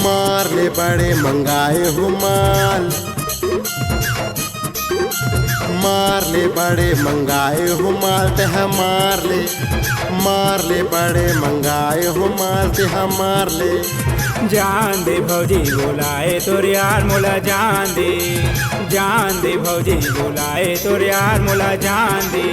मार ले बड़े मंगाए हो माल, मार ले बड़े मंगाए हो माल ते हम मार ले बड़े मंगाए हो माल ते हम मार ले। जान दे भौजी बुलाए तोर यार मोला जान दे, जान दे भौजी बुलाए तोर यार मोला जान दे।